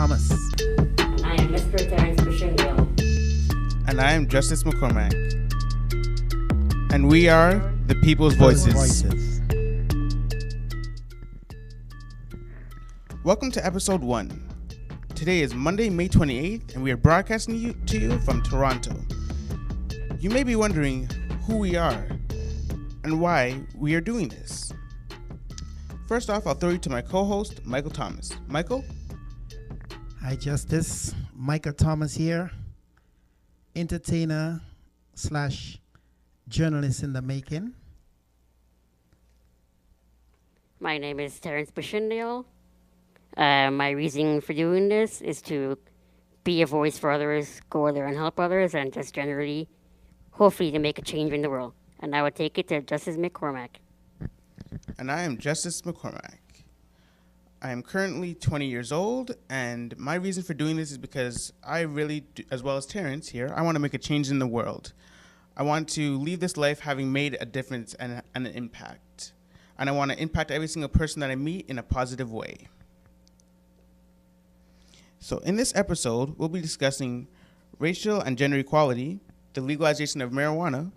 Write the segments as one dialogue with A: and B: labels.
A: Thomas.
B: I am Mr. Terrence Bushinville.
C: And I am Justice McCormack. And we are the People's Voices. Welcome to episode 1. Today is Monday, May 28th, and we are broadcasting to you from Toronto. You may be wondering who we are and why we are doing this. First off, I'll throw you to my co-host, Michael Thomas. Michael?
A: Hi, Justice. Michael Thomas here. Entertainer / journalist in the making.
B: My name is Terrence Bushinville. My reason for doing this is to be a voice for others, go there and help others, and just generally, hopefully, to make a change in the world. And I would take it to Justice McCormack.
C: And I am Justice McCormack. I am currently 20 years old, and my reason for doing this is because I really, as well as Terrence here, I want to make a change in the world. I want to leave this life having made a difference and an impact. And I want to impact every single person that I meet in a positive way. So in this episode, we'll be discussing racial and gender equality, the legalization of marijuana,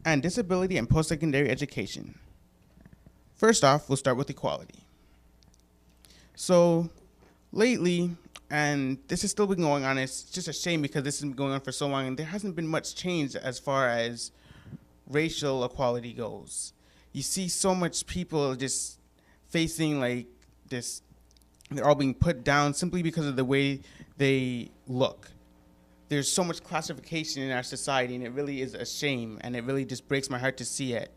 C: and disability and post-secondary education. First off, we'll start with equality. So lately, and this has still been going on, it's just a shame because this has been going on for so long and there hasn't been much change as far as racial equality goes. You see so much people just facing like this, they're all being put down simply because of the way they look. There's so much classification in our society and it really is a shame and it really just breaks my heart to see it.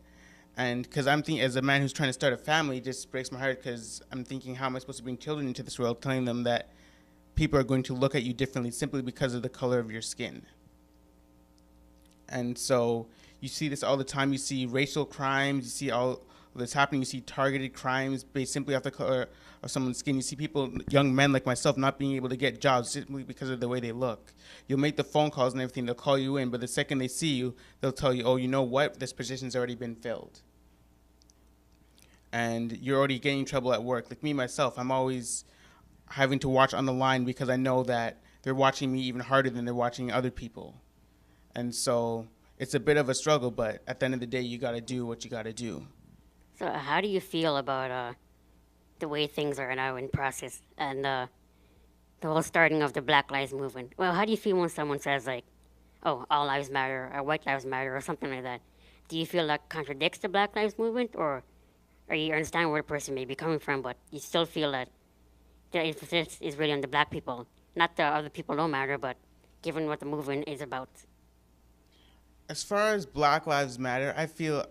C: And because I'm thinking, as a man who's trying to start a family, it just breaks my heart because I'm thinking, how am I supposed to bring children into this world, telling them that people are going to look at you differently simply because of the color of your skin. And so you see this all the time. You see racial crimes. You see all this happening. You see targeted crimes based simply off the color of someone's skin. You see people, young men like myself, not being able to get jobs simply because of the way they look. You'll make the phone calls and everything. They'll call you in, but the second they see you, they'll tell you, oh, you know what? This position's already been filled. And you're already getting in trouble at work. Like me, myself, I'm always having to watch on the line because I know that they're watching me even harder than they're watching other people. And so it's a bit of a struggle, but at the end of the day, you got to do what you got to do.
B: So how do you feel about the way things are now in process and the whole starting of the Black Lives Movement? Well, how do you feel when someone says, like, oh, all lives matter or white lives matter or something like that? Do you feel that contradicts the Black Lives Movement, or you understand where the person may be coming from, but you still feel that the emphasis is really on the black people, not the other people don't matter, but given what the movement is about?
C: As far as Black Lives Matter, I feel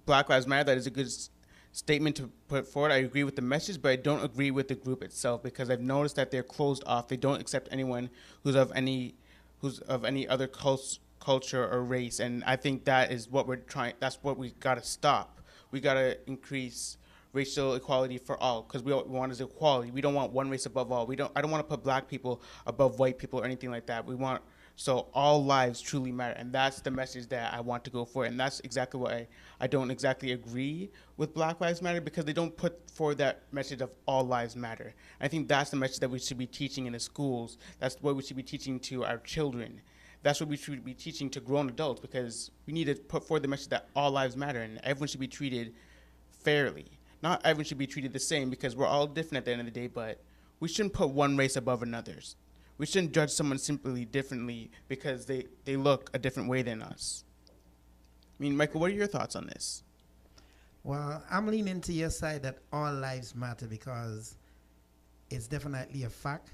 C: Black Lives Matter, that is a good statement to put forward. I agree with the message, but I don't agree with the group itself because I've noticed that they're closed off. They don't accept anyone who's of any other culture or race, and I think that is what that's what we got to stop. We got to increase racial equality for all because we want is equality. We don't want one race above all. I don't want to put black people above white people or anything like that. So all lives truly matter, and that's the message that I want to go for, and that's exactly why I don't exactly agree with Black Lives Matter, because they don't put forward that message of all lives matter. I think that's the message that we should be teaching in the schools. That's what we should be teaching to our children. That's what we should be teaching to grown adults, because we need to put forward the message that all lives matter, and everyone should be treated fairly. Not everyone should be treated the same, because we're all different at the end of the day, but we shouldn't put one race above another's. We shouldn't judge someone simply differently because they look a different way than us. I mean, Michael, what are your thoughts on this?
A: Well, I'm leaning to your side that all lives matter because it's definitely a fact.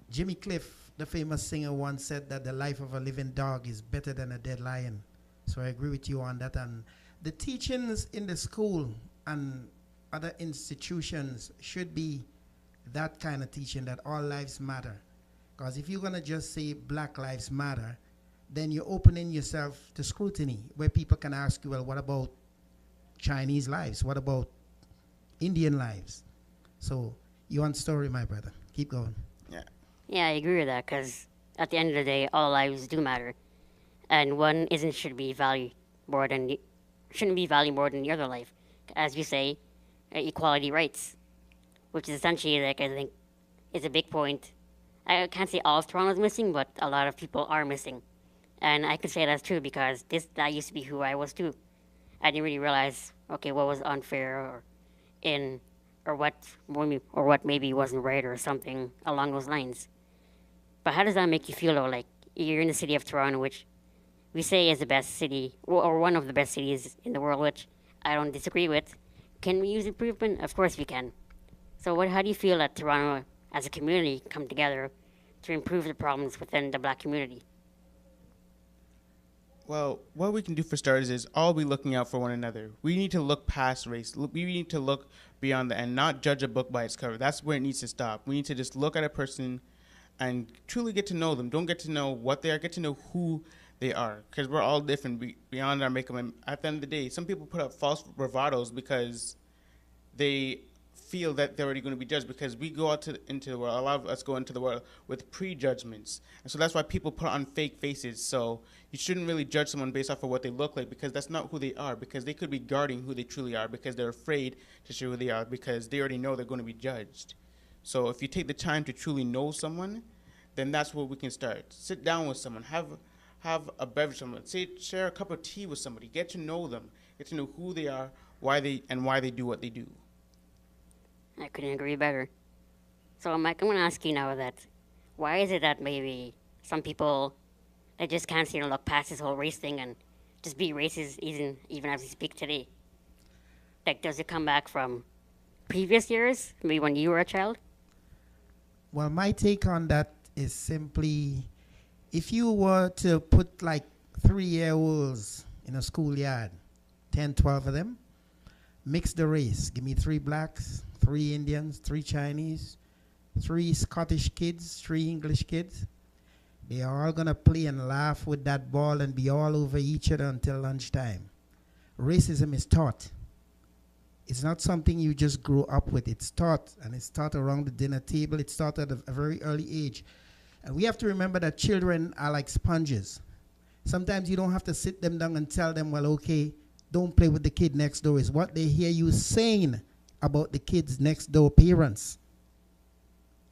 A: Jimmy Cliff, the famous singer, once said that the life of a living dog is better than a dead lion. So I agree with you on that. And the teachings in the school and other institutions should be that kind of teaching, that all lives matter. Because if you're going to just say Black Lives Matter, then you're opening yourself to scrutiny, where people can ask you, well, what about Chinese lives? What about Indian lives? So you want story, my brother. Keep going.
B: Yeah, I agree with that, because at the end of the day, all lives do matter. And one shouldn't be valued more than the other life. As you say, equality rights, which is essentially, like, I think, is a big point. I can't say all of Toronto is missing, but a lot of people are missing. And I can say that's true because that used to be who I was too. I didn't really realize, okay, what was unfair or in or what maybe wasn't right or something along those lines. But how does that make you feel though? Like you're in the city of Toronto, which we say is the best city or one of the best cities in the world, which I don't disagree with. Can we use improvement? Of course we can. So how do you feel that Toronto as a community come together to improve the problems within the black community?
C: Well, what we can do for starters is all be looking out for one another. We need to look past race. We need to look beyond that and not judge a book by its cover. That's where it needs to stop. We need to just look at a person and truly get to know them. Don't get to know what they are, get to know who they are. Because we're all different beyond our makeup. And at the end of the day, some people put up false bravados because they feel that they're already going to be judged, because we go out into the world, a lot of us go into the world with prejudgments. And so that's why people put on fake faces. So you shouldn't really judge someone based off of what they look like, because that's not who they are, because they could be guarding who they truly are, because they're afraid to show who they are, because they already know they're going to be judged. So if you take the time to truly know someone, then that's where we can start. Sit down with someone, have a beverage with someone, share a cup of tea with somebody, get to know them, get to know who they are, why they do what they do.
B: I couldn't agree better. So, Mike, I'm going to ask you now that why is it that maybe some people they just can't seem to look past this whole race thing and just be racist even as we speak today? Like, does it come back from previous years, maybe when you were a child?
A: Well, my take on that is simply, if you were to put like 3-year-olds in a schoolyard, 10, 12 of them, mix the race. Give me 3 blacks, 3 Indians, 3 Chinese, 3 Scottish kids, 3 English kids. They are all going to play and laugh with that ball and be all over each other until lunchtime. Racism is taught. It's not something you just grow up with. It's taught, and it's taught around the dinner table. It's taught at a very early age. And we have to remember that children are like sponges. Sometimes you don't have to sit them down and tell them, well, okay, don't play with the kid next door. Is what they hear you saying about the kids next door parents.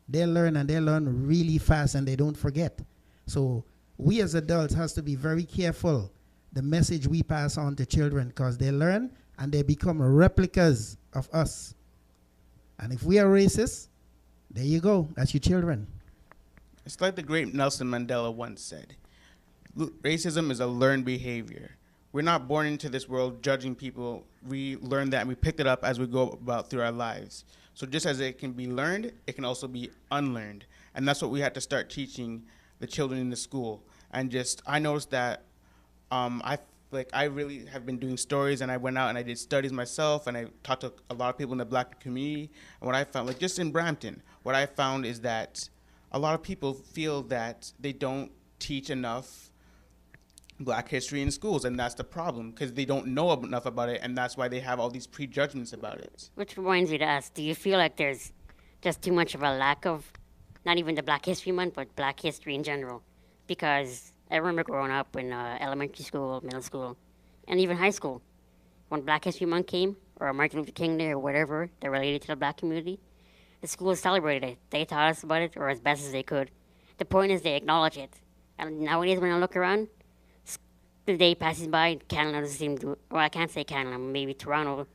A: They learn, and they learn really fast, and they don't forget. So we as adults has to be very careful the message we pass on to children, because they learn and they become replicas of us. And if we are racist, there you go. That's your children.
C: It's like the great Nelson Mandela once said, racism is a learned behavior. We're not born into this world judging people. We learn that and we picked it up as we go about through our lives. So just as it can be learned, it can also be unlearned. And that's what we had to start teaching the children in the school. And I noticed that I really have been doing stories, and I went out and I did studies myself, and I talked to a lot of people in the black community. And what I found, like just in Brampton, what I found is that a lot of people feel that they don't teach enough black history in schools, and that's the problem, because they don't know enough about it, and that's why they have all these prejudgments about it.
B: Which reminds me to ask, do you feel like there's just too much of a lack of, not even the Black History Month, but black history in general? Because I remember growing up in elementary school, middle school, and even high school, when Black History Month came, or Martin Luther King Day, or whatever that related to the black community, the schools celebrated it. They taught us about it, or as best as they could. The point is they acknowledge it. And nowadays when I look around, the day passes by, Canada doesn't seem to, well, I can't say Canada, maybe Toronto,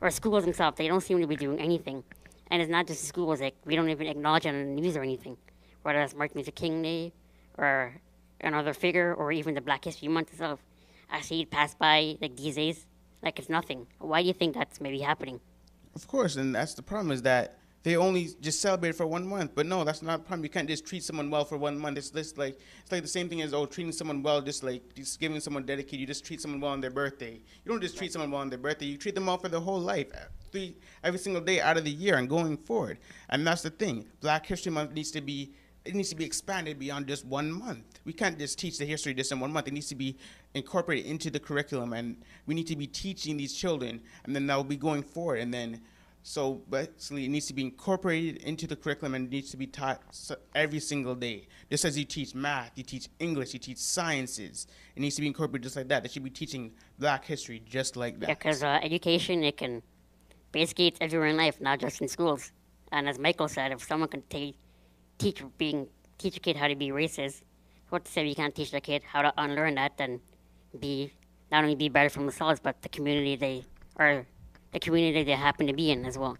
B: or schools themselves, they don't seem to be doing anything. And it's not just the schools, like, we don't even acknowledge it on the news or anything. Whether that's Martin Luther King Day, or another figure, or even the Black History Month itself. I see it pass by, like, these days, like it's nothing. Why do you think that's maybe happening?
C: Of course, and that's the problem, is that they only just celebrate for 1 month. But no, that's not the problem. You can't just treat someone well for 1 month. It's like the same thing as treating someone well, just giving someone dedicated. You just treat someone well on their birthday. You don't just treat someone well on their birthday. You treat them well for their whole life, every single day out of the year and going forward. And that's the thing. Black History Month needs to be expanded beyond just 1 month. We can't just teach the history just in 1 month. It needs to be incorporated into the curriculum, and we need to be teaching these children, and then that will be going forward. And then, so basically, it needs to be incorporated into the curriculum, and it needs to be taught every single day. Just as you teach math, you teach English, you teach sciences. It needs to be incorporated just like that. They should be teaching black history just like that.
B: Yeah, because education, basically it's everywhere in life, not just in schools. And as Michael said, if someone can teach a kid how to be racist, what to say you can't teach the kid how to unlearn that and be not only be better for themselves but the community they happen to be in as well.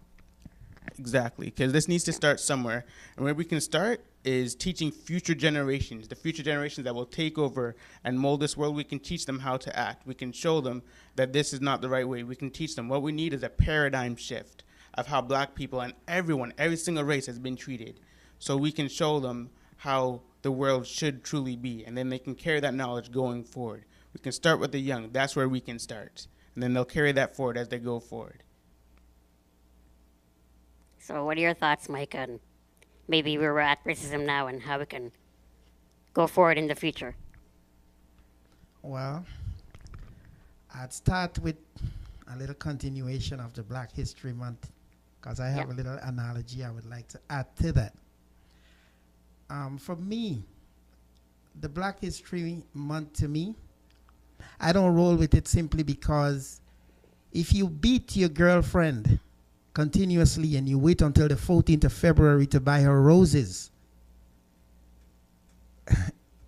C: Exactly, because this needs to start somewhere. And where we can start is teaching future generations, the future generations that will take over and mold this world. We can teach them how to act. We can show them that this is not the right way. We can teach them what we need is a paradigm shift of how black people and everyone, every single race has been treated. So we can show them how the world should truly be, and then they can carry that knowledge going forward. We can start with the young. That's where we can start. And then they'll carry that forward as they go forward.
B: So what are your thoughts, Mike, on maybe where we're at racism now and how we can go forward in the future?
A: Well, I'd start with a little continuation of the Black History Month because I have
B: Yeah.
A: a little analogy I would like to add to that. For me, the Black History Month to me, I don't roll with it simply because if you beat your girlfriend continuously and you wait until the 14th of February to buy her roses,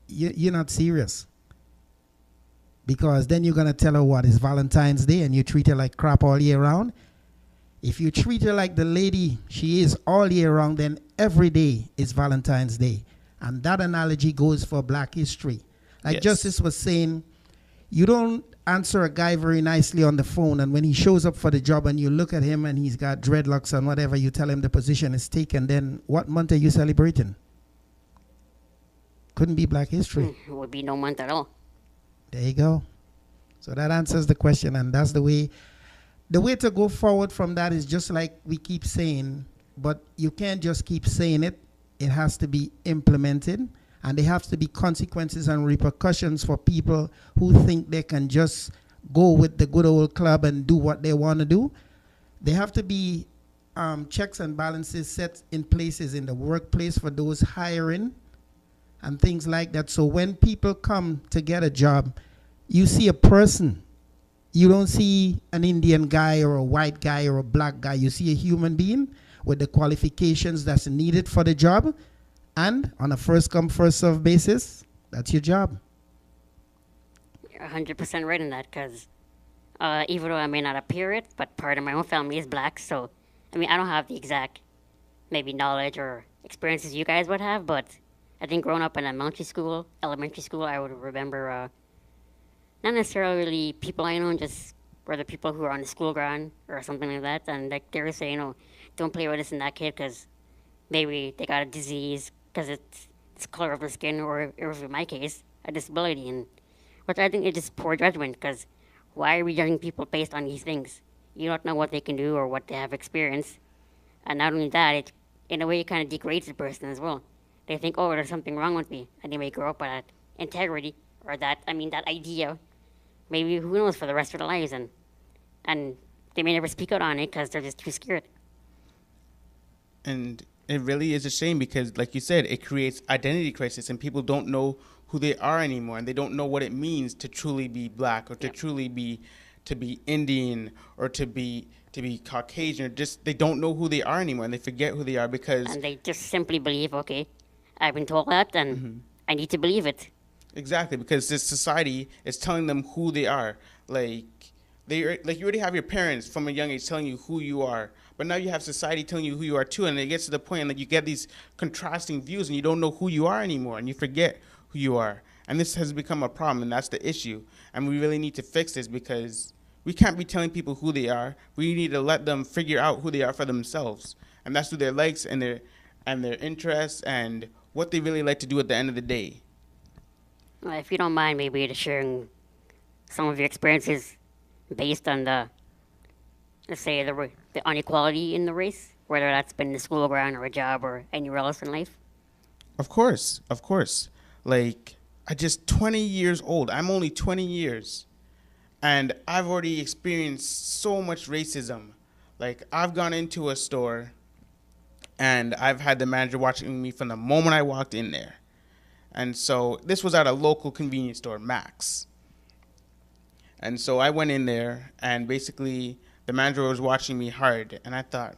A: you're not serious. Because then you're going to tell her what is Valentine's Day and you treat her like crap all year round. If you treat her like the lady she is all year round, then every day is Valentine's Day. And that analogy goes for Black history. Like
C: Yes.
A: Justice was saying, you don't answer a guy very nicely on the phone, and when he shows up for the job and you look at him and he's got dreadlocks and whatever, you tell him the position is taken, then what month are you celebrating? Couldn't be Black history.
B: It would be no month at all.
A: There you go. So that answers the question, and that's the way to go forward from that is just like we keep saying, but you can't just keep saying it. It has to be implemented, and there have to be consequences and repercussions for people who think they can just go with the good old club and do what they want to do. There have to be checks and balances set in places in the workplace for those hiring and things like that. So when people come to get a job, you see a person. You don't see an Indian guy or a white guy or a black guy. You see a human being with the qualifications that's needed for the job. And on a first come, first serve basis, that's your job.
B: You're 100% right in that because even though I may not appear it, but part of my own family is black. So, I mean, I don't have the exact maybe knowledge or experiences you guys would have, but I think growing up in elementary school, I would remember not necessarily people I know, just rather people who are on the school ground or something like that. And like they were saying, oh, don't play with this and that kid because maybe they got a disease because it's color of the skin or in my case, a disability. And which I think is just poor judgment because why are we judging people based on these things? You don't know what they can do or what they have experienced. And not only that, it in a way it kind of degrades the person as well. They think, oh, there's something wrong with me. And they may grow up with that integrity or that idea, maybe who knows, for the rest of their lives. And they may never speak out on it because they're just too scared.
C: And it really is a shame because, like you said, it creates identity crisis and people don't know who they are anymore and they don't know what it means to truly be black or to truly be Indian or to be Caucasian or just they don't know who they are anymore and they forget who they are because
B: And they just simply believe, okay, I've been told that and I need to believe it.
C: exactly because this society is telling them who they are. Like you already have your parents from a young age telling you who you are, but now you have society telling you who you are too, and it gets to the point that you get these contrasting views and you don't know who you are anymore and you forget who you are. And this has become a problem, and that's the issue. And we really need to fix this because we can't be telling people who they are. We need to let them figure out who they are for themselves, and that's through their likes and their interests and what they really like to do at the end of the day.
B: Well, if you don't mind, maybe just sharing some of your experiences based on let's say, the inequality in the race, whether that's been the school ground or a job or anywhere else in life.
C: Of course. Like, I'm just 20 years old. I'm only 20 years. And I've already experienced so much racism. Like, I've gone into a store and I've had the manager watching me from the moment I walked in there. And so this was at a local convenience store, Max. And so I went in there and basically the manager was watching me hard. And I thought,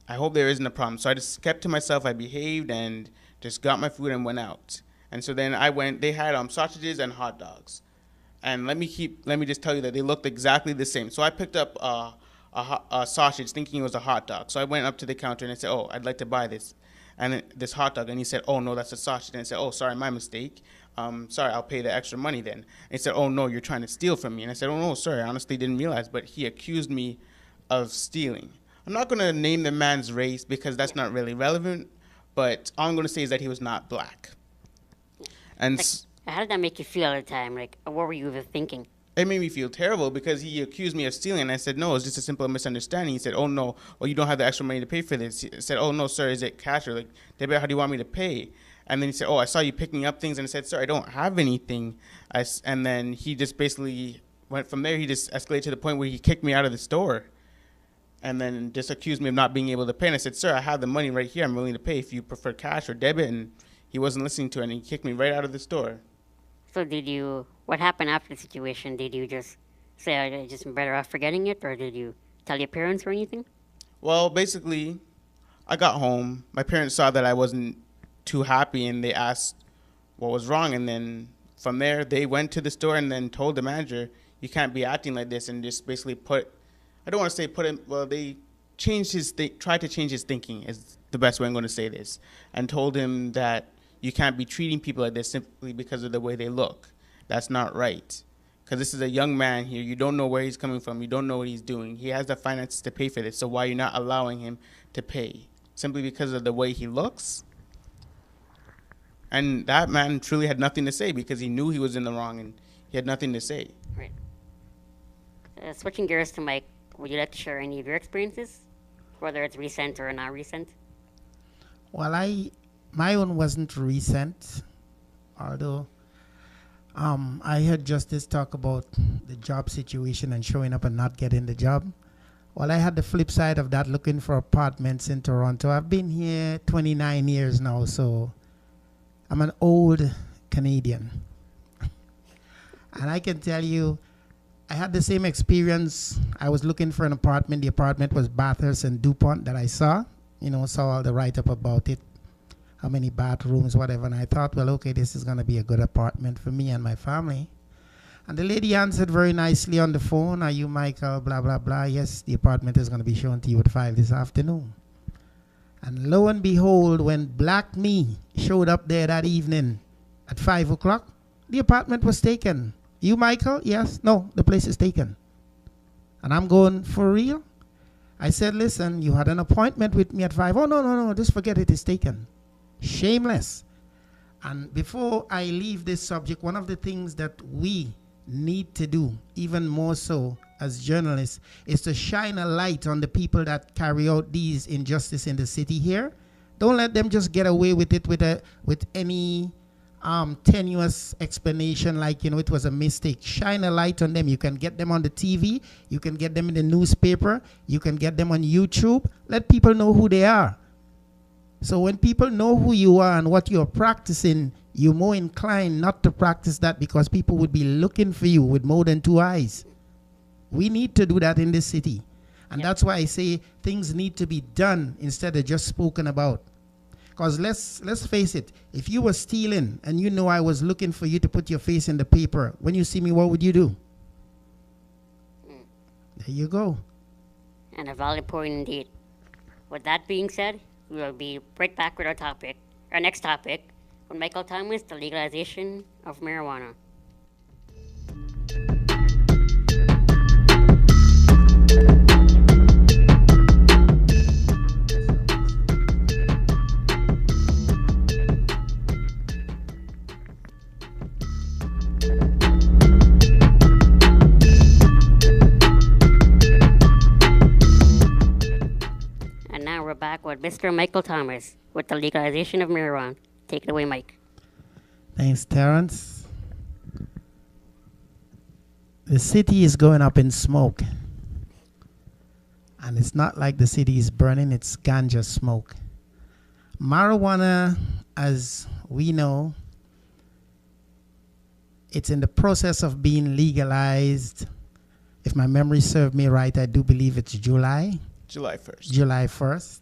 C: I hope there isn't a problem. So I just kept to myself. I behaved and just got my food and went out. And so then I went. They had sausages and hot dogs. And let me just tell you that they looked exactly the same. So I picked up a sausage thinking it was a hot dog. So I went up to the counter and I said, "Oh, I'd like to buy this." And this hot dog, and he said, "Oh no, that's a sausage." And I said, "Oh, sorry, my mistake. Sorry, I'll pay the extra money then." And he said, "Oh no, you're trying to steal from me." And I said, "Oh no, sorry, I honestly didn't realize." But he accused me of stealing. I'm not going to name the man's race because that's not really relevant. But all I'm going to say is that he was not black. And
B: Like, how did that make you feel at the time? Like, what were you even thinking?
C: it made me feel terrible because he accused me of stealing. And I said, "No, it's just a simple misunderstanding." He said, "Oh no, well, you don't have the extra money to pay for this." He said, "Oh no, sir, is it cash or like debit? How do you want me to pay?" And then he said, "Oh, I saw you picking up things." And I said, "Sir, I don't have anything." And then he just basically went from there. He just escalated to the point where he kicked me out of the store. And then just accused me of not being able to pay. And I said, "Sir, I have the money right here. I'm willing to pay if you prefer cash or debit." And he wasn't listening to it, and he kicked me right out of the store.
B: So what happened after the situation? Did you just say, I just better off forgetting it? Or did you tell your parents or anything?
C: Well, basically, I got home. My parents saw that I wasn't too happy, and they asked what was wrong. And then from there, they went to the store and then told the manager, "You can't be acting like this," and just basically I don't want to say put him, well, they tried to change his thinking is the best way I'm going to say this, and told him that you can't be treating people like this simply because of the way they look. That's not right. Because this is a young man here. You don't know where he's coming from. You don't know what he's doing. He has the finances to pay for this. So why are you not allowing him to pay? Simply because of the way he looks? And that man truly had nothing to say because he knew he was in the wrong and he had nothing to say.
B: Right. Switching gears to Mike, would you like to share any of your experiences, whether it's recent or not recent?
A: Well, my own wasn't recent, although I heard Justice talk about the job situation and showing up and not getting the job. Well, I had the flip side of that, looking for apartments in Toronto. I've been here 29 years now, so I'm an old Canadian. And I can tell you, I had the same experience. I was looking for an apartment. The apartment was Bathurst and DuPont that I saw. Saw all the write-up about it, how many bathrooms, whatever. And I thought, well, okay, this is going to be a good apartment for me and my family. And the lady answered very nicely on the phone, "Are you Michael, blah, blah, blah. Yes, the apartment is going to be shown to you at 5 this afternoon." And lo and behold, when Black Me showed up there that evening at 5 o'clock, the apartment was taken. "You, Michael?" "Yes." "No, the place is taken." And I'm going, "For real?" I said, "Listen, you had an appointment with me at 5. "Oh, no, just forget it. It's taken." Shameless. And before I leave this subject, one of the things that we need to do, even more so as journalists, is to shine a light on the people that carry out these injustice in the city here. Don't let them just get away with it with any tenuous explanation like, it was a mistake. Shine a light on them. You can get them on the TV. You can get them in the newspaper. You can get them on YouTube. Let people know who they are. So when people know who you are and what you're practicing, you're more inclined not to practice that because people would be looking for you with more than two eyes. We need to do that in this city. And that's why I say things need to be done instead of just spoken about. Because let's face it, if you were stealing and you know I was looking for you to put your face in the paper, when you see me, what would you do? There you go.
B: And a valid point indeed. With that being said, we will be right back with our next topic, with Michael Thomas, the legalization of marijuana. And now we're back with Mr. Michael Thomas with the legalization of marijuana. Take it away, Mike.
A: Thanks, Terrence. The city is going up in smoke. And it's not like the city is burning, it's ganja smoke. Marijuana, as we know, it's in the process of being legalized. If my memory serves me right, I do believe it's July.
C: July 1st.
A: July 1st.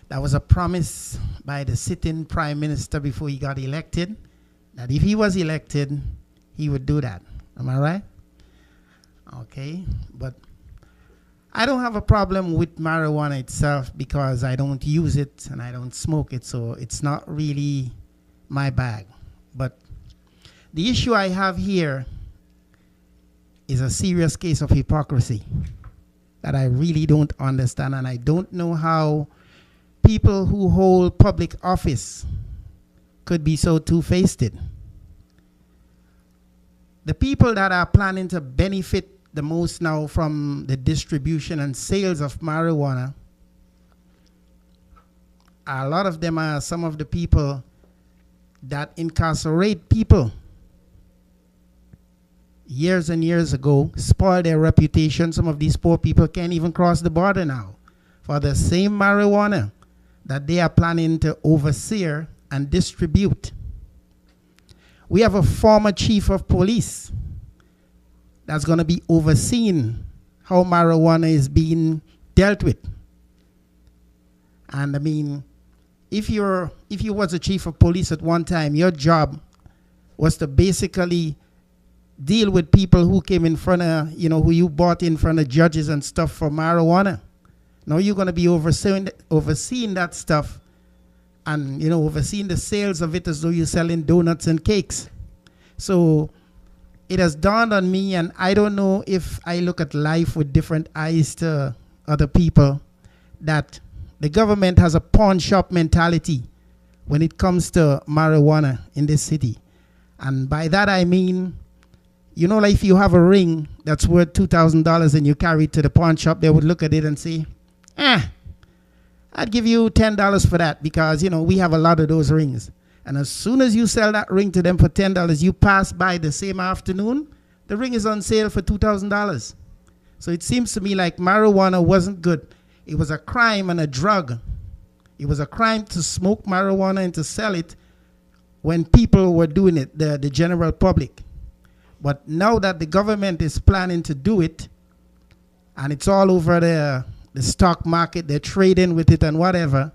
A: That was a promise by the sitting prime minister before he got elected, that if he was elected, he would do that. Am I right? Okay, but I don't have a problem with marijuana itself because I don't use it and I don't smoke it, so it's not really my bag. But the issue I have here is a serious case of hypocrisy that I really don't understand, and I don't know how people who hold public office could be so two-faced. The people that are planning to benefit the most now from the distribution and sales of marijuana, a lot of them are some of the people that incarcerate people years and years ago, spoil their reputation. Some of these poor people can't even cross the border now for the same marijuana that they are planning to oversee and distribute. We have a former chief of police that's going to be overseeing how marijuana is being dealt with. And I mean, if you was a chief of police at one time, your job was to basically deal with people who came in front of, who you brought in front of judges and stuff for marijuana. Now you're going to be overseeing that stuff and, overseeing the sales of it as though you're selling donuts and cakes. So it has dawned on me, and I don't know if I look at life with different eyes to other people, that the government has a pawn shop mentality when it comes to marijuana in this city. And by that I mean, like if you have a ring that's worth $2,000 and you carry it to the pawn shop, they would look at it and say, I'd give you $10 for that because, we have a lot of those rings. And as soon as you sell that ring to them for $10, you pass by the same afternoon, the ring is on sale for $2,000. So it seems to me like marijuana wasn't good. It was a crime and a drug. It was a crime to smoke marijuana and to sell it when people were doing it, the general public. But now that the government is planning to do it, and it's all over the stock market, they're trading with it and whatever,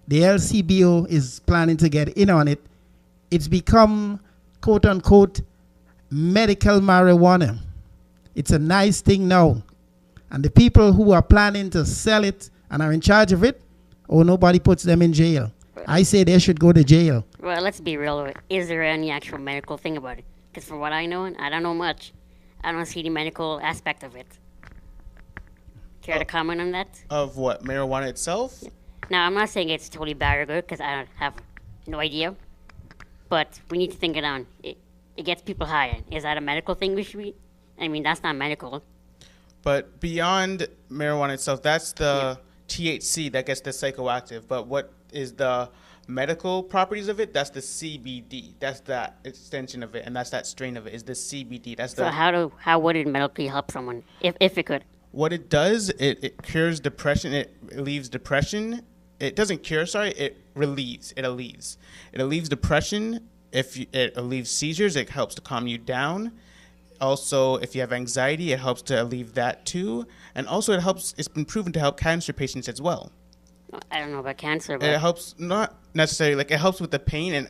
A: the LCBO is planning to get in on it. It's become, quote unquote, medical marijuana. It's a nice thing now. And the people who are planning to sell it and are in charge of it, nobody puts them in jail. I say they should go to jail.
B: Well, let's be real. Is there any actual medical thing about it? Because from what I know, and I don't know much, I don't see the medical aspect of it. Care to comment on that?
C: Of what? Marijuana itself?
B: Yeah. Now, I'm not saying it's totally bad or good because I don't have no idea. But we need to think it on. It gets people high. Is that a medical thing we should be? I mean, that's not medical.
C: But beyond marijuana itself, that's the THC that gets the psychoactive. But what is the medical properties of it? That's the CBD. That's the extension of it, and that's that strain of it. Is the CBD.
B: So how would it medically help someone if it could?
C: What it does, it cures depression. It relieves depression. It doesn't cure. Sorry, it relieves. It alleviates. It alleviates depression. It relieves seizures, it helps to calm you down. Also, if you have anxiety, it helps to alleviate that too. And also, it's been proven to help cancer patients as well.
B: I don't know about cancer, but
C: it helps, not necessarily, it helps with the pain, and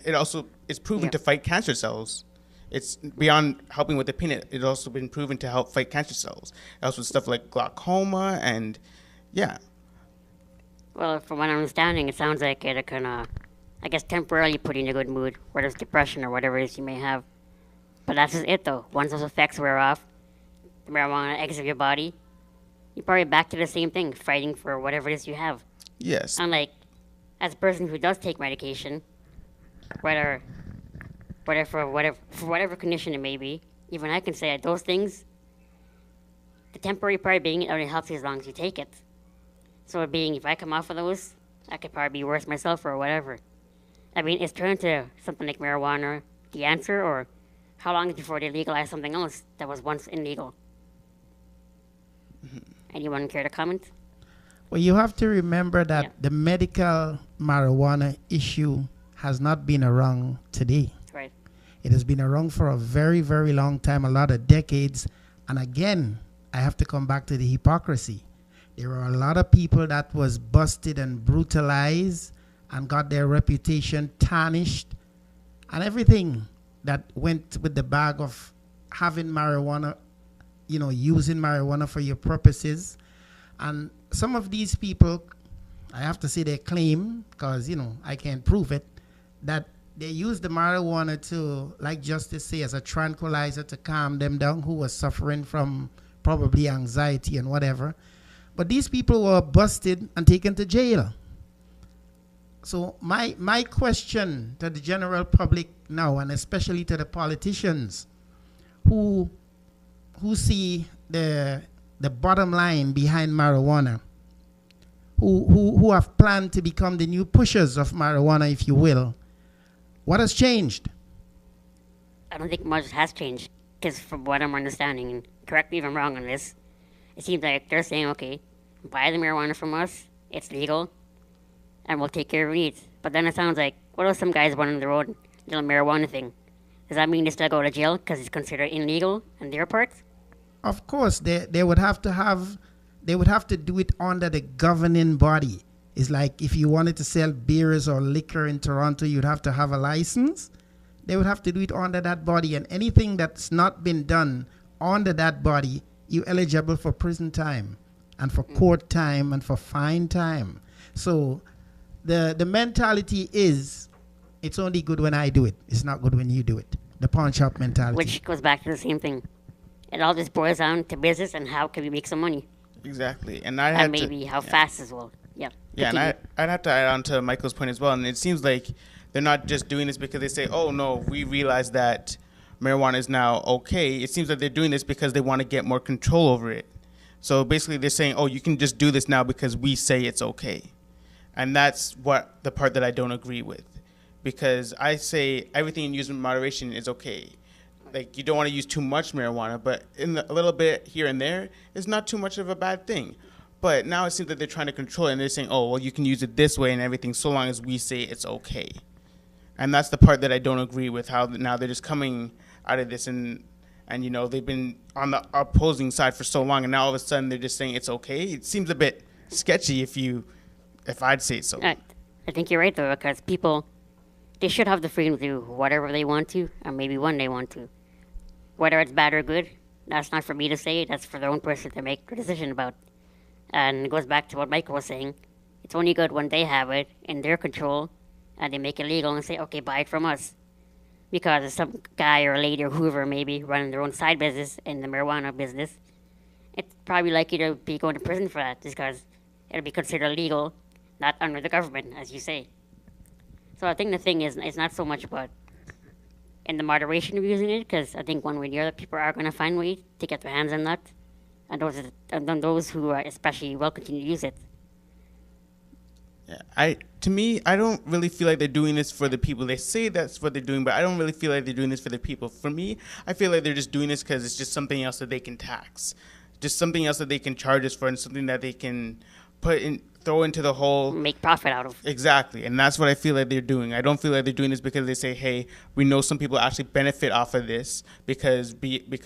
C: it's proven to fight cancer cells. It's beyond helping with the pain, it's also been proven to help fight cancer cells. It helps with stuff like glaucoma and,
B: Well, from what I'm understanding, it sounds like it can, temporarily put you in a good mood, whether it's depression or whatever it is you may have. But that's just it, though. Once those effects wear off, the marijuana exits your body, you're probably back to the same thing, fighting for whatever it is you have.
C: Yes.
B: Unlike, as a person who does take medication, for whatever condition it may be, even I can say that those things, the temporary part being it only helps you as long as you take it. So if I come off of those, I could probably be worse myself or whatever. I mean, is turning to something like marijuana the answer, or how long before they legalize something else that was once illegal? Anyone care to comment?
A: Well, you have to remember that the medical marijuana issue has not been around today.
B: Right.
A: It has been around for a very, very long time, a lot of decades. And again, I have to come back to the hypocrisy. There were a lot of people that was busted and brutalized and got their reputation tarnished, and everything that went with the bag of having marijuana, using marijuana for your purposes. And some of these people, I have to say they claim, because, I can't prove it, that they use the marijuana to, like Justice say, as a tranquilizer to calm them down, who was suffering from probably anxiety and whatever. But these people were busted and taken to jail. So my question to the general public now, and especially to the politicians who see the bottom line behind marijuana, who have planned to become the new pushers of marijuana, if you will, what has changed?
B: I don't think much has changed, because from what I'm understanding, and correct me if I'm wrong on this, it seems like they're saying, okay, buy the marijuana from us, it's legal, and we'll take care of your needs. But then it sounds like, what if some guys run on the road, little marijuana thing? Does that mean they still go to jail because it's considered illegal on their part?
A: Of course, they would have to do it under the governing body. It's like if you wanted to sell beers or liquor in Toronto, you'd have to have a license. They would have to do it under that body, and anything that's not been done under that body, you're eligible for prison time and for court time and for fine time. So the mentality is, it's only good when I do it. It's not good when you do it. The pawn shop mentality.
B: Which goes back to the same thing. It all just boils down to business and how can we make some money.
C: Exactly.
B: And maybe how fast as well. Yeah.
C: Yeah, and I'd have to add on to Michael's point as well. And it seems like they're not just doing this because they say, oh, no, we realize that marijuana is now okay. It seems like they're doing this because they want to get more control over it. So basically they're saying, oh, you can just do this now because we say it's okay. And that's the part that I don't agree with. Because I say everything in use in moderation is okay. Like, you don't want to use too much marijuana, but a little bit here and there is not too much of a bad thing. But now it seems that they're trying to control it, and they're saying, oh, well, you can use it this way and everything so long as we say it's okay. And that's the part that I don't agree with, how now they're just coming out of this and they've been on the opposing side for so long, and now all of a sudden they're just saying it's okay. It seems a bit sketchy if I'd say so.
B: I think you're right, though, because people, they should have the freedom to do whatever they want to, or maybe when they want to. Whether it's bad or good, that's not for me to say. That's for their own person to make a decision about. And it goes back to what Michael was saying. It's only good when they have it in their control and they make it legal and say, okay, buy it from us. Because if some guy or lady or whoever maybe running their own side business in the marijuana business, it's probably likely to be going to prison for that just because it'll be considered illegal, not under the government, as you say. So I think the thing is, it's not so much about in the moderation of using it, because I think one way or the other, people are going to find ways to get their hands on that. And those who are especially will continue to use it.
C: Yeah, to me, I don't really feel like they're doing this for the people. They say that's what they're doing, but I don't really feel like they're doing this for the people. For me, I feel like they're just doing this because it's just something else that they can tax, just something else that they can charge us for, and something that they can throw into the whole
B: make profit out of.
C: Exactly, and that's what I feel like they're doing. I don't feel like they're doing this because they say, hey, we know some people actually benefit off of this because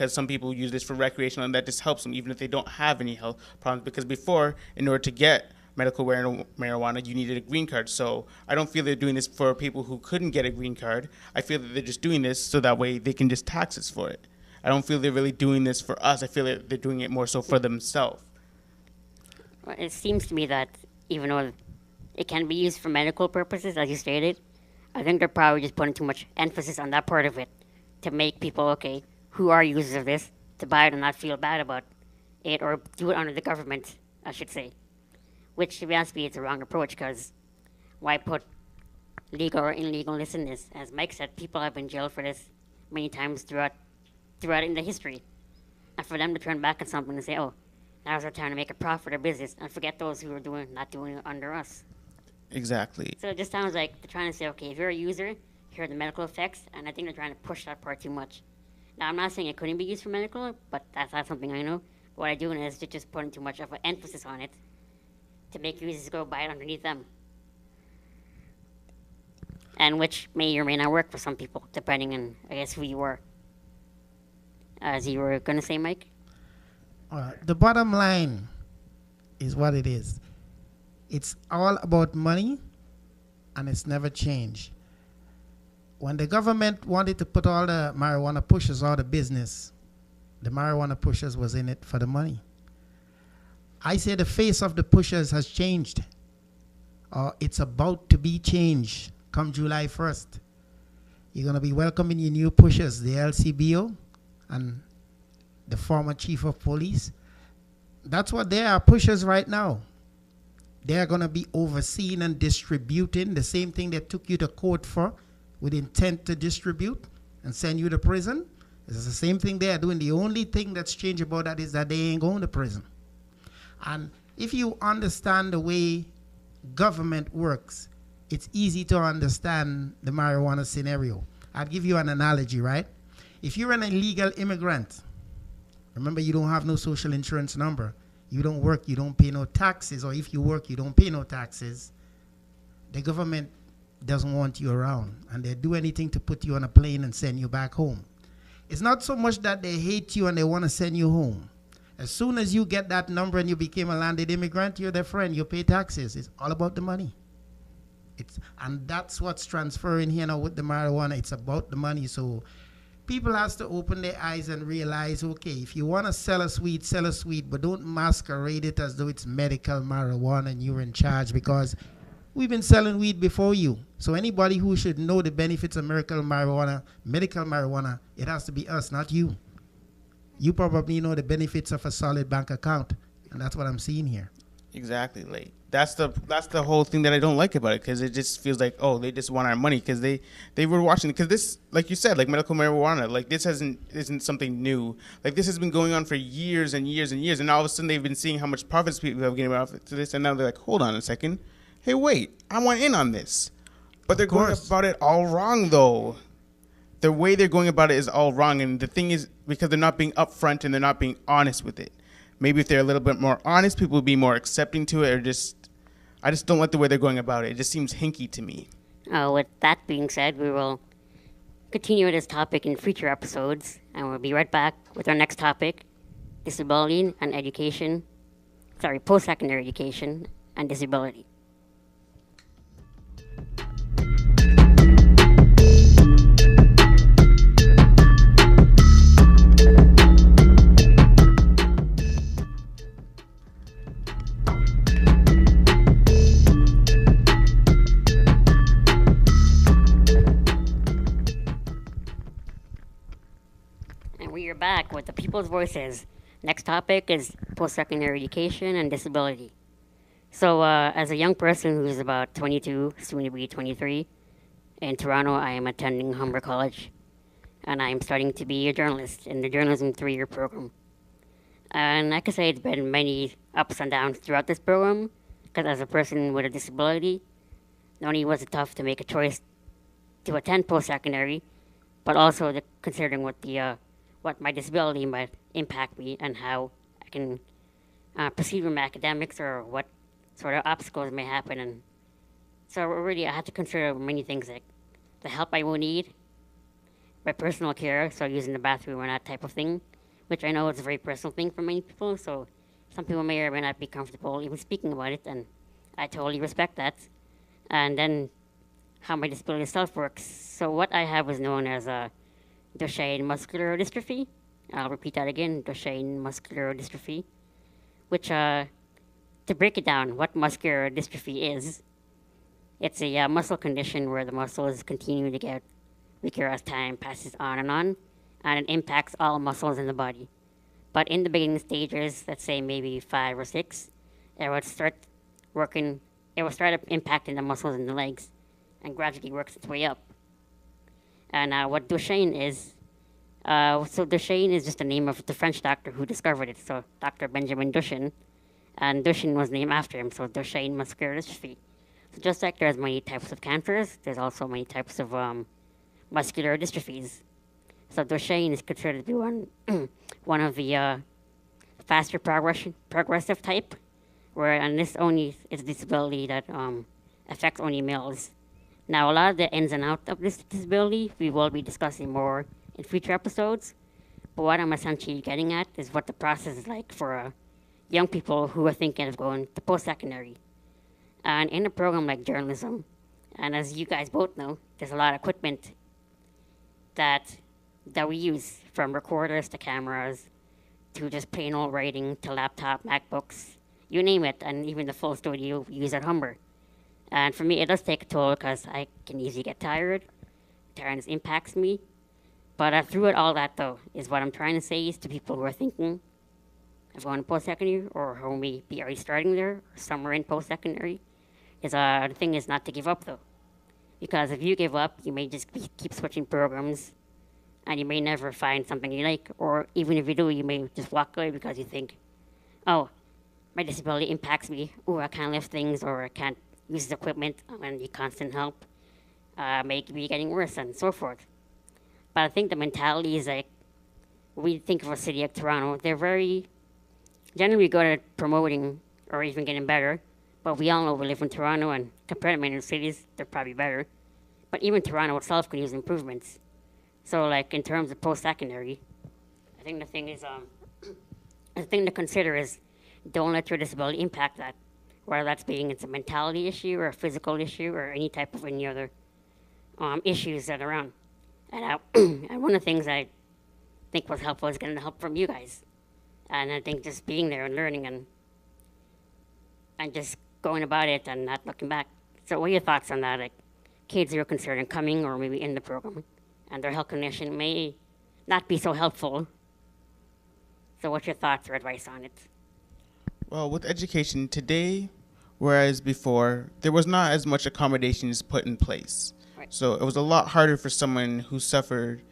C: some people use this for recreational, and that just helps them even if they don't have any health problems. Because before, in order to get medical marijuana, you needed a green card. So I don't feel they're doing this for people who couldn't get a green card. I feel that they're just doing this so that way they can just tax us for it. I don't feel they're really doing this for us. I feel like they're doing it more so for themselves.
B: Well, it seems to me that even though it can be used for medical purposes, as you stated, I think they're probably just putting too much emphasis on that part of it to make people, okay, who are users of this, to buy it and not feel bad about it, or do it under the government, I should say. Which, to be honest with you, it's a wrong approach, because why put legal or illegalness in this? As Mike said, people have been jailed for this many times throughout in the history. And for them to turn back on something and say, oh, now's our time to make a profit or business, and forget those who are not doing it under us.
C: Exactly.
B: So it just sounds like they're trying to say, okay, if you're a user, here are the medical effects, and I think they're trying to push that part too much. Now, I'm not saying it couldn't be used for medical, but that's not something I know. What I'm doing is just putting too much of an emphasis on it to make users go buy it underneath them. And which may or may not work for some people, depending on, I guess, who you are. As you were going to say, Mike?
A: The bottom line is what it is. It's all about money, and it's never changed. When the government wanted to put all the marijuana pushers out of business, the marijuana pushers was in it for the money. I say the face of the pushers has changed. It's about to be changed come July 1st. You're going to be welcoming your new pushers, the LCBO and the former chief of police. That's what they are, pushers right now. They are going to be overseeing and distributing the same thing they took you to court for with intent to distribute and send you to prison. It's the same thing they are doing. The only thing that's changed about that is that they ain't going to prison. And if you understand the way government works, it's easy to understand the marijuana scenario. I'll give you an analogy, right? If you're an illegal immigrant, remember you don't have no social insurance number. You don't work, you don't pay no taxes, or if you work, you don't pay no taxes. The government doesn't want you around, and they do anything to put you on a plane and send you back home. It's not so much that they hate you and they want to send you home. As soon as you get that number and you became a landed immigrant, you're their friend, you pay taxes. It's all about the money. And that's what's transferring here now with the marijuana. It's about the money. So people has to open their eyes and realize, okay, if you want to sell us weed, but don't masquerade it as though it's medical marijuana and you're in charge, because we've been selling weed before you. So anybody who should know the benefits of medical marijuana, it has to be us, not you. You probably know the benefits of a solid bank account, and that's what I'm seeing here.
C: Exactly. Like that's the whole thing that I don't like about it, because it just feels like, oh, they just want our money, because they were watching, because this, like you said, like medical marijuana, like this isn't something new. Like this has been going on for years and years and years, and all of a sudden they've been seeing how much profits people have getting off to this, and now they're like, hold on a second, hey, wait, I want in on this. But they're going about it all wrong, though. The way they're going about it is all wrong, and the thing is, because they're not being upfront and they're not being honest with it. Maybe if they're a little bit more honest, people would be more accepting to it, or I just don't like the way they're going about it. It just seems hinky to me.
B: With that being said, we will continue this topic in future episodes, and we'll be right back with our next topic, disability and education. Post-secondary education and disability. Back with the People's Voices. Next topic is post-secondary education and disability. So as a young person who's about 22, soon to be 23, in Toronto, I am attending Humber College, and I'm starting to be a journalist in the journalism 3-year program. And I could say it's been many ups and downs throughout this program, because as a person with a disability, not only was it tough to make a choice to attend post-secondary, but also considering what my disability might impact me and how I can proceed with my academics, or what sort of obstacles may happen. And so really I had to consider many things, like the help I will need, my personal care, so using the bathroom and that type of thing, which I know is a very personal thing for many people, so some people may or may not be comfortable even speaking about it, and I totally respect that. And then how my disability itself works. So what I have is known as Duchenne muscular dystrophy. I'll repeat that again, Duchenne muscular dystrophy, which, to break it down, what muscular dystrophy is, it's a muscle condition where the muscles continue to get weaker as time passes on, and it impacts all muscles in the body. But in the beginning stages, let's say maybe 5 or 6, it would start impacting the muscles in the legs and gradually works its way up. And what Duchenne is, so Duchenne is just the name of the French doctor who discovered it, so Dr. Benjamin Duchenne, and Duchenne was named after him, so Duchenne muscular dystrophy. So just like there's many types of cancers, there's also many types of muscular dystrophies. So Duchenne is considered to be one of the faster progressive type, and this only is a disability that affects only males. Now, a lot of the ins and outs of this disability we will be discussing more in future episodes, but what I'm essentially getting at is what the process is like for a young people who are thinking of going to post-secondary. And in a program like journalism, and as you guys both know, there's a lot of equipment that that we use, from recorders to cameras to just plain old writing to laptop, MacBooks, you name it, and even the full studio we use at Humber. And for me, it does take a toll because I can easily get tired. Tiredness impacts me. But through it all that, though, is what I'm trying to say is to people who are thinking of going to post-secondary or who may be already starting there, or somewhere in post-secondary, is the thing is not to give up, though. Because if you give up, you may just keep switching programs, and you may never find something you like. Or even if you do, you may just walk away because you think, oh, my disability impacts me. Oh, I can't lift things, or I can't use this equipment, and need constant help. May be getting worse, and so forth. But I think the mentality is like, we think of a city like Toronto, they're very generally good at promoting or even getting better. But we all know we live in Toronto, and compared to many cities, they're probably better. But even Toronto itself could use improvements. So, like, in terms of post-secondary, I think the thing is, the thing to consider is, don't let your disability impact that. Whether that's being it's a mentality issue or a physical issue or any type of any other issues that are around. And, and one of the things I think was helpful is getting the help from you guys. And I think just being there and learning and just going about it and not looking back. So what are your thoughts on that? Like, kids who are considering coming or maybe in the program, and their health condition may not be so helpful. So what's your thoughts or advice on it?
C: Well, with education today, whereas before, there was not as much accommodations put in place.
B: Right.
C: So it was a lot harder for someone who suffered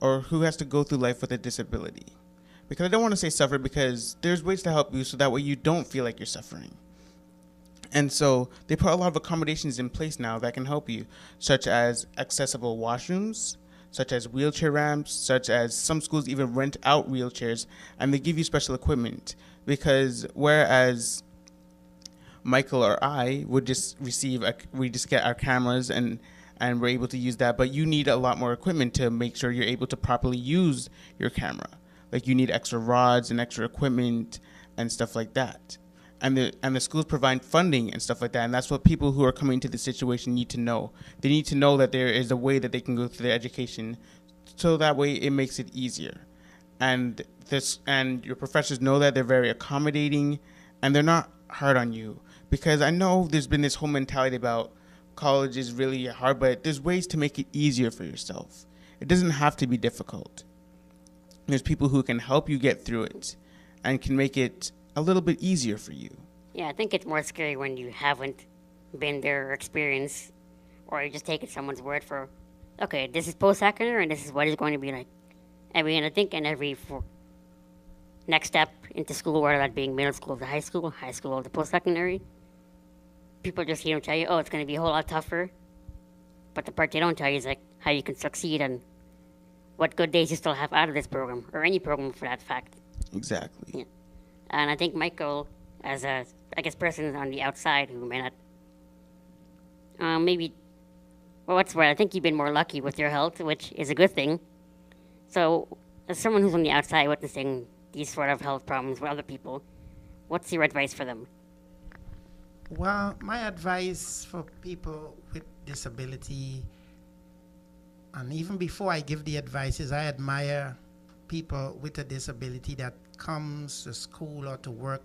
C: or who has to go through life with a disability. Because I don't want to say suffer, because there's ways to help you so that way you don't feel like you're suffering. And so they put a lot of accommodations in place now that can help you, such as accessible washrooms, such as wheelchair ramps, such as some schools even rent out wheelchairs, and they give you special equipment. Because whereas Michael or I would just we just get our cameras and we're able to use that, but you need a lot more equipment to make sure you're able to properly use your camera. Like, you need extra rods and extra equipment and stuff like that. And the schools provide funding and stuff like that, and that's what people who are coming to the situation need to know. They need to know that there is a way that they can go through their education, so that way it makes it easier. And your professors know that they're very accommodating, and they're not hard on you. Because I know there's been this whole mentality about college is really hard, but there's ways to make it easier for yourself. It doesn't have to be difficult. There's people who can help you get through it and can make it a little bit easier for you.
B: Yeah, I think it's more scary when you haven't been there or experienced, or you just taking someone's word for, okay, this is post-secondary and this is what it's going to be like. I mean, I think in every next step into school, whether that being middle school to high school to post-secondary, people just tell you, oh, it's going to be a whole lot tougher. But the part they don't tell you is like how you can succeed and what good days you still have out of this program, or any program for that fact.
C: Exactly.
B: Yeah. And I think Michael, as a, I guess, person on the outside who may not, maybe, well, what's right? I think you've been more lucky with your health, which is a good thing. So, as someone who's on the outside witnessing these sort of health problems with other people, what's your advice for them?
A: Well, my advice for people with disability, and even before I give the advice, is I admire people with a disability that comes to school or to work,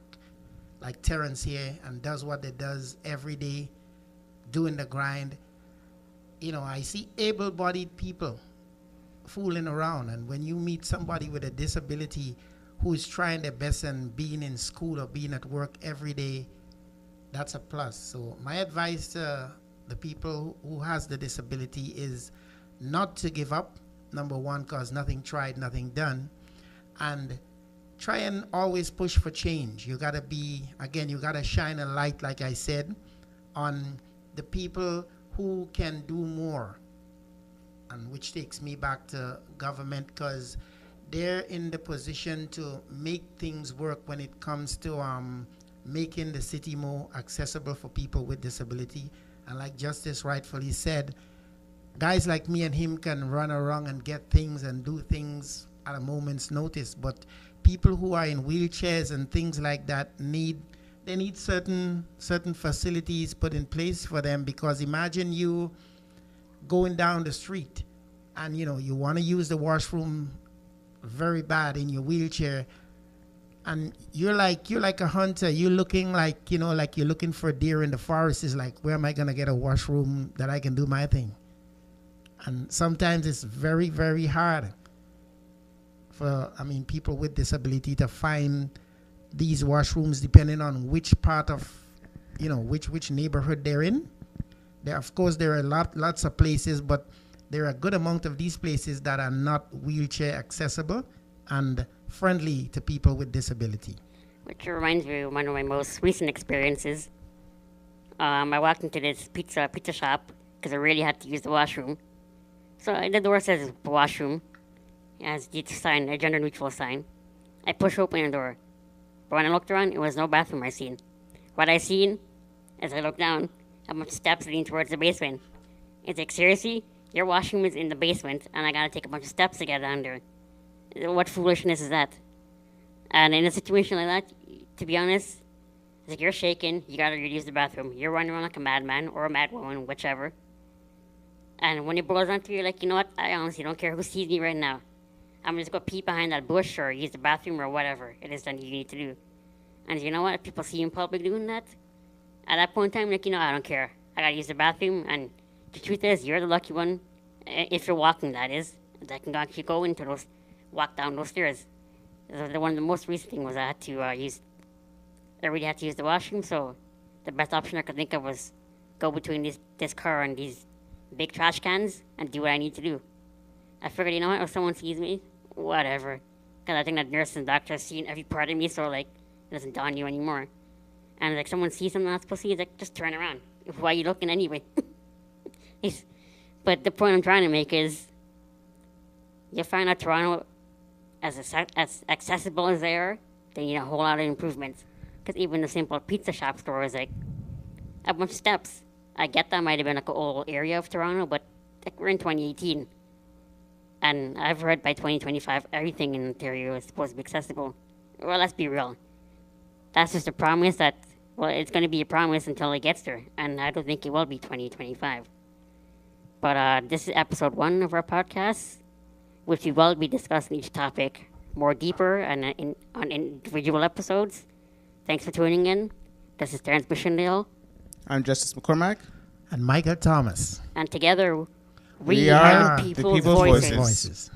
A: like Terrence here, and does what they does every day, doing the grind. You know, I see able-bodied people fooling around, and when you meet somebody with a disability who is trying their best and being in school or being at work every day, that's a plus. So my advice to the people who has the disability is not to give up, number one, because nothing tried, nothing done, and try and always push for change. You gotta be, again, you gotta shine a light, like I said, on the people who can do more, and which takes me back to government, because they're in the position to make things work when it comes to making the city more accessible for people with disability. And like Justice rightfully said, guys like me and him can run around and get things and do things at a moment's notice. But people who are in wheelchairs and things like that need certain facilities put in place for them, because imagine you going down the street and you want to use the washroom very bad in your wheelchair, and you're like a hunter. You're looking like like you're looking for a deer in the forest. Is like, where am I gonna get a washroom that I can do my thing? And sometimes it's very, very hard for people with disability to find these washrooms, depending on which part of which neighborhood they're in. Of course there are lots of places, but there are a good amount of these places that are not wheelchair accessible and friendly to people with disability.
B: Which reminds me of one of my most recent experiences. I walked into this pizza shop because I really had to use the washroom. So the door says washroom, as the sign, a gender neutral sign. I push open the door, but when I looked around, it was no bathroom I seen. What I seen, as I looked down, a bunch of steps leading towards the basement. It's like, seriously? Your washroom is in the basement, and I gotta take a bunch of steps to get down there. What foolishness is that? And in a situation like that, to be honest, it's like, you're shaking, you gotta use the bathroom. You're running around like a madman or a madwoman, whichever. And when it boils down to, you're like, you know what? I honestly don't care who sees me right now. I'm just gonna peep behind that bush or use the bathroom or whatever it is that you need to do. And you know what? If people see you in public doing that, at that point in time, like, I don't care. I gotta use the bathroom, and the truth is, you're the lucky one, if you're walking, that is, that can actually walk down those stairs. One of the most recent thing was I really had to use the washroom, so the best option I could think of was go between this car and these big trash cans and do what I need to do. I figured, you know what, if someone sees me, whatever. Because I think that nurse and doctor have seen every part of me, so, like, it doesn't dawn you anymore. And, like, someone sees something not supposed to see, it's like, just turn around. Why are you looking anyway? But the point I'm trying to make is, you find out Toronto, as accessible as they are, they need a whole lot of improvements. Because even the simple pizza shop store is like a bunch of steps. I get that might have been like an old area of Toronto, but like, we're in 2018. And I've heard by 2025, everything in Ontario is supposed to be accessible. Well, let's be real. That's just a promise that, well, it's going to be a promise until it gets there. And I don't think it will be 2025. But this is episode 1 of our podcast, which we will be discussing each topic more deeper and on individual episodes. Thanks for tuning in. This is Terrence Bishendale.
C: I'm Justice McCormack.
A: And Michael Thomas.
B: And together,
C: we are
B: the People's Voices.